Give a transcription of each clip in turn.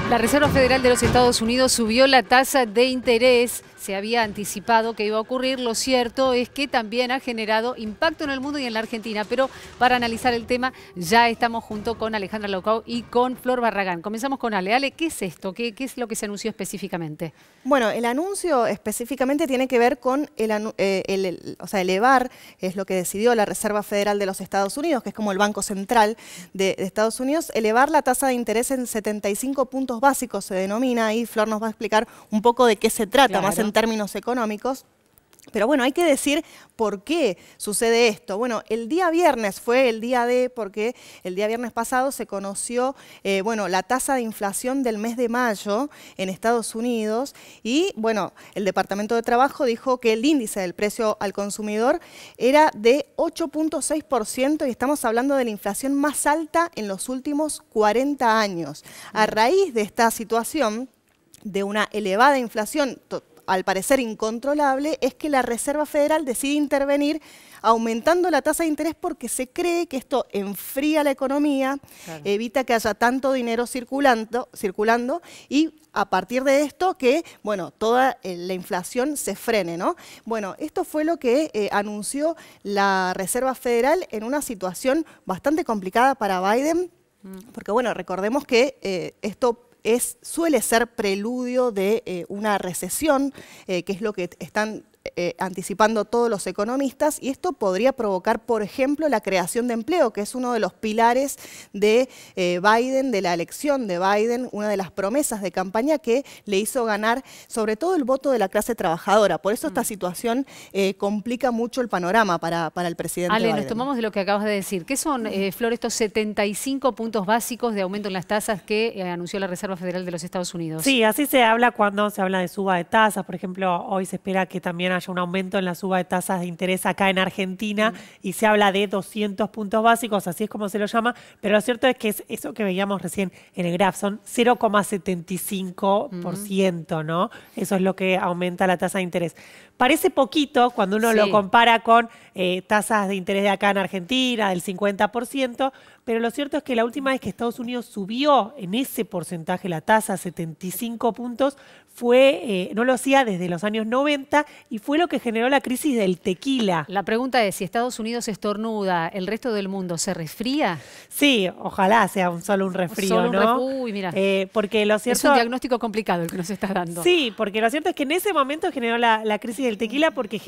La Reserva Federal de los Estados Unidos subió la tasa de interés. Se había anticipado que iba a ocurrir. Lo cierto es que también ha generado impacto en el mundo y en la Argentina. Pero para analizar el tema ya estamos junto con Alejandra Loucau y con Flor Barragán. Comenzamos con Ale. Ale, ¿qué es esto? ¿Qué es lo que se anunció específicamente? Bueno, el anuncio específicamente tiene que ver con elevar, es lo que decidió la Reserva Federal de los Estados Unidos, que es como el Banco Central de Estados Unidos, elevar la tasa de interés en 75 puntos básicos, se denomina, y Flor nos va a explicar un poco de qué se trata, más en términos económicos. Pero bueno, hay que decir por qué sucede esto. Bueno, el día viernes fue el día D, porque el día viernes pasado se conoció la tasa de inflación del mes de mayo en Estados Unidos y bueno, el Departamento de Trabajo dijo que el índice del precio al consumidor era de 8.6% y estamos hablando de la inflación más alta en los últimos 40 años. A raíz de esta situación, de una elevada inflación al parecer incontrolable, es que la Reserva Federal decide intervenir aumentando la tasa de interés porque se cree que esto enfría la economía, evita que haya tanto dinero circulando y a partir de esto que, bueno, toda la inflación se frene, ¿no? Bueno, esto fue lo que anunció la Reserva Federal en una situación bastante complicada para Biden, porque, bueno, recordemos que esto suele ser preludio de una recesión, que es lo que están anticipando todos los economistas, y esto podría provocar, por ejemplo, la creación de empleo, que es uno de los pilares de Biden, de la elección de Biden, una de las promesas de campaña que le hizo ganar sobre todo el voto de la clase trabajadora. Por eso esta situación complica mucho el panorama para el presidente Ale, Biden. nos tomamos de lo que acabas de decir. ¿Qué son, Flor, estos 75 puntos básicos de aumento en las tasas que anunció la Reserva Federal de los Estados Unidos? Sí, así se habla cuando se habla de suba de tasas. Por ejemplo, hoy se espera que también haya un aumento en la suba de tasas de interés acá en Argentina y se habla de 200 puntos básicos, así es como se lo llama, pero lo cierto es que es eso que veíamos recién en el graph, son 0,75%, ¿no? Eso es lo que aumenta la tasa de interés. Parece poquito cuando uno lo compara con tasas de interés de acá en Argentina, del 50%, pero lo cierto es que la última vez que Estados Unidos subió en ese porcentaje la tasa, 75 puntos, no lo hacía desde los años 90 y fue lo que generó la crisis del tequila. La pregunta es, si Estados Unidos estornuda, ¿el resto del mundo se resfría? Sí, ojalá sea solo un resfrío, ¿no? Uy, mira, porque lo cierto, es un diagnóstico complicado el que nos estás dando. Sí, porque lo cierto es que en ese momento generó la crisis del tequila porque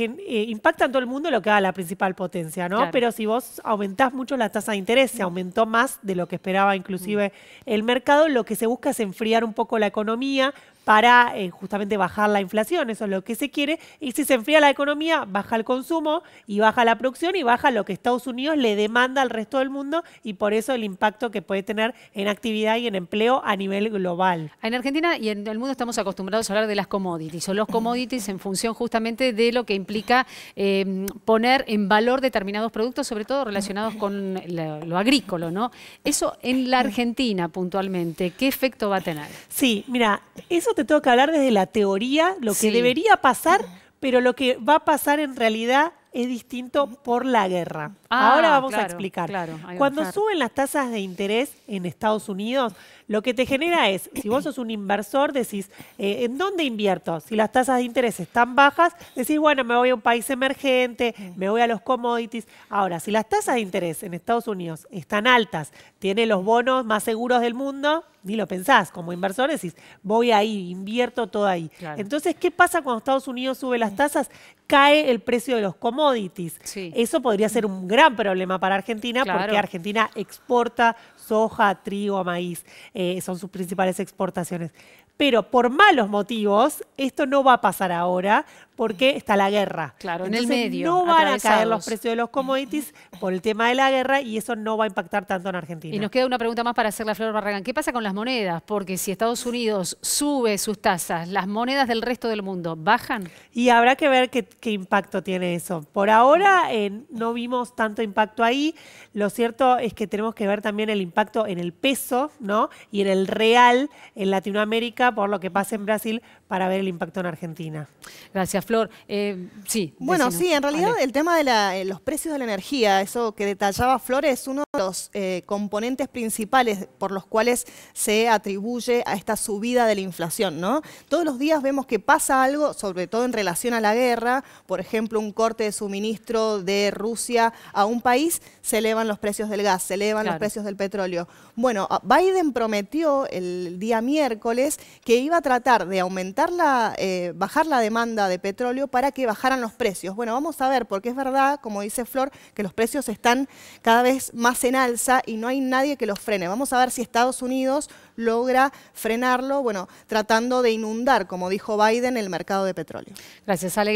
impacta en todo el mundo lo que haga la principal potencia, ¿no? Claro. Pero si vos aumentás mucho la tasa de interés, se aumentó más de lo que esperaba inclusive el mercado, lo que se busca es enfriar un poco la economía para justamente bajar la inflación, eso es lo que se quiere, y si se enfría la economía, baja el consumo y baja la producción y baja lo que Estados Unidos le demanda al resto del mundo y por eso el impacto que puede tener en actividad y en empleo a nivel global. En Argentina y en el mundo estamos acostumbrados a hablar de las commodities o los commodities en función justamente de lo que implica poner en valor determinados productos, sobre todo relacionados con lo agrícola, ¿no? Eso en la Argentina puntualmente, ¿qué efecto va a tener? Sí, mira, eso te tengo que hablar desde la teoría, lo que debería pasar, pero lo que va a pasar en realidad es distinto por la guerra. Ahora vamos a explicar. Cuando suben las tasas de interés en Estados Unidos, lo que te genera es, si vos sos un inversor, decís, ¿en dónde invierto? Si las tasas de interés están bajas, decís, bueno, me voy a un país emergente, me voy a los commodities. Ahora, si las tasas de interés en Estados Unidos están altas, tiene los bonos más seguros del mundo, ni lo pensás, como inversor decís, voy ahí, invierto todo ahí. Entonces, ¿qué pasa cuando Estados Unidos sube las tasas? Cae el precio de los commodities. Eso podría ser un gran problema para Argentina porque Argentina exporta soja, trigo, maíz, son sus principales exportaciones. Pero por malos motivos, esto no va a pasar ahora porque está la guerra. Claro, entonces, en el medio. No van a caer los precios de los commodities por el tema de la guerra y eso no va a impactar tanto en Argentina. Y nos queda una pregunta más para hacerle a Flor Barragán. ¿Qué pasa con las monedas? Porque si Estados Unidos sube sus tasas, ¿las monedas del resto del mundo bajan? Y habrá que ver qué impacto tiene eso. Por ahora no vimos tanto impacto ahí. Lo cierto es que tenemos que ver también el impacto en el peso, ¿no? Y en el real en Latinoamérica por lo que pasa en Brasil, para ver el impacto en Argentina. Gracias, Flor. Sí. Bueno, decinos. sí, en realidad el tema de los precios de la energía, eso que detallaba Flor, es uno de los componentes principales por los cuales se atribuye a esta subida de la inflación, ¿no? Todos los días vemos que pasa algo, sobre todo en relación a la guerra, por ejemplo, un corte de suministro de Rusia a un país, se elevan los precios del gas, se elevan los precios del petróleo. Bueno, Biden prometió el día miércoles que iba a tratar de aumentar bajar la demanda de petróleo para que bajaran los precios. Bueno, vamos a ver, porque es verdad, como dice Flor, que los precios están cada vez más en alza y no hay nadie que los frene. Vamos a ver si Estados Unidos logra frenarlo, bueno, tratando de inundar, como dijo Biden, el mercado de petróleo. Gracias, Ale.